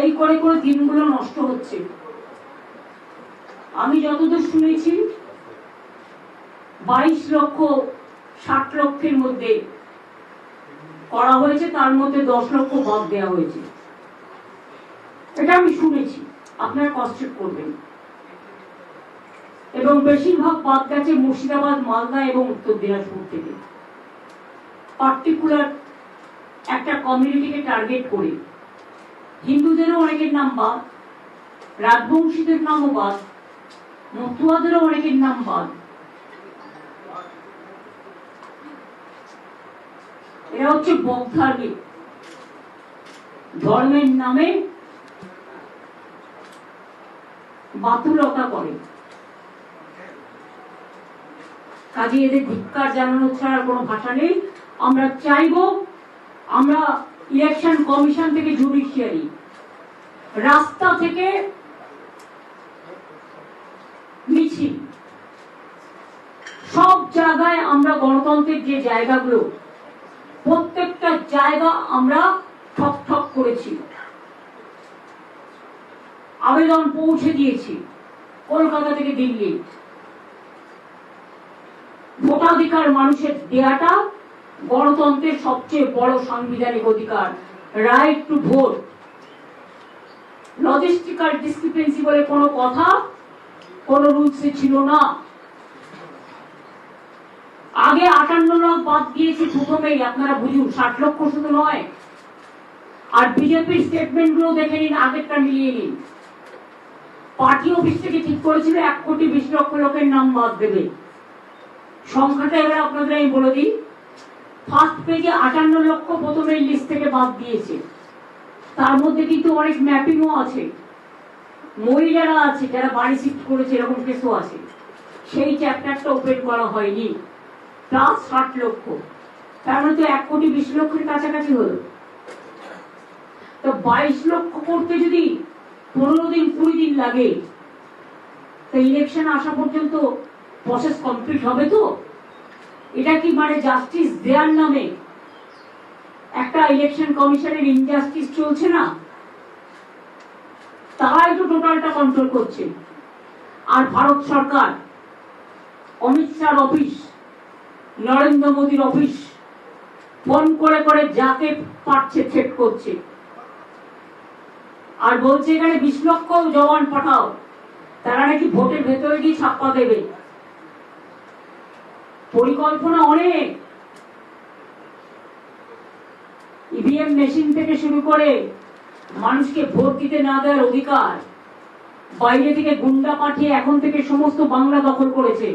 এই করে করে দিনগুলো নষ্ট হচ্ছে। আমি যতদূর শুনেছি 22,60,00,000-এর মধ্যে করা হয়েছে, তার মধ্যে 10 লক্ষ বাদ দেওয়া হয়েছে। এটা আমি শুনেছি, আপনারা কনস্টেট করবেন। এবং বেশিরভাগ বাদ গেছে মুর্শিদাবাদ, মালদা এবং উত্তর দিনাজপুর থেকে, পার্টিকুলার একটা কমিউনিটিকে টার্গেট করে। হিন্দুদেরও অনেকের নাম বাদ, রাজবংশীদের নামও বাদ, মতুয়াদেরও অনেকের নাম বাদ। এরা হচ্ছে বকধার্মিক, ধর্মের নামে বাতুলতা করে। কাজে এদের ধিক্কার জানানো ছাড়া কোনো ভাষা নেই। আমরা চাইবো, আমরা ইলেকশন কমিশন থেকে জুডিশিয়ারি, রাস্তা থেকে মিছিল, সব জায়গায় আমরা গণতন্ত্রের যে জায়গাগুলো, প্রত্যেকটা জায়গা আমরা ঠক ঠক করেছি, আবেদন পৌঁছে দিয়েছি কলকাতা থেকে দিল্লি। ভোটাধিকার মানুষের দেয়াটা গণতন্ত্রের সবচেয়ে বড় সাংবিধানিক অধিকার, right to vote. Logistical discrepancy বলে কোনো কথা কোন রুলসে ছিল না। আগে 58 লাখ বাদ দিয়েছি প্রথমেই, আপনারা বুঝুন, 60 লক্ষ শুধু নয়। আর বিজেপির স্টেটমেন্ট গুলো দেখে নিন, আগেরটা মিলিয়ে নিন। পার্টি অফিস থেকে ঠিক করেছিল 1,20,00,000 লোকের নাম বাদ দেবে। সংখ্যাটা এবার আপনাদের আমি বলে দিই। ফার্স্ট পেজে 58 লক্ষ প্রথমের লিস্ট থেকে বাদ দিয়েছে। তার মধ্যে কিন্তু অনেক ম্যাপিংও আছে, মহিলারা আছে যারা বাড়ি শিফট করেছে, এরকম কেসও আছে। সেই চ্যাপ্টারটা ওপেন করা হয়নি। প্লাস 60 লক্ষ, তার মানে তো 1,20,00,000-এর কাছাকাছি হলো। তো 22 লক্ষ করতে যদি 15 দিন 20 দিন লাগে, তো ইলেকশন আসা পর্যন্ত প্রসেস কমপ্লিট হবে তো? এটা কি মানে জাস্টিস দেওয়ার নামে একটা ইলেকশন কমিশনের ইনজাস্টিস চলছে না? তারাই তো টোটালটা কন্ট্রোল করছে। আর ভারত সরকার, অমিত শাহর অফিস, নরেন্দ্র মোদীর অফিস ফোন করে করে যাকে পারছে থ্রেট করছে, আর বলছে এখানে 20 লক্ষ জওয়ান পাঠাও, তারা নাকি ভোটের ভেতরে গিয়ে ছাপ্পা দেবে। পরিকল্পনা অনেক। ইভিএম মেশিন থেকে শুরু করে মানুষকে ভোট দিতে না দেওয়ার অধিকার, বাইরে থেকে গুন্ডা পাঠিয়ে এখন থেকে সমস্ত বাংলা দখল করেছে।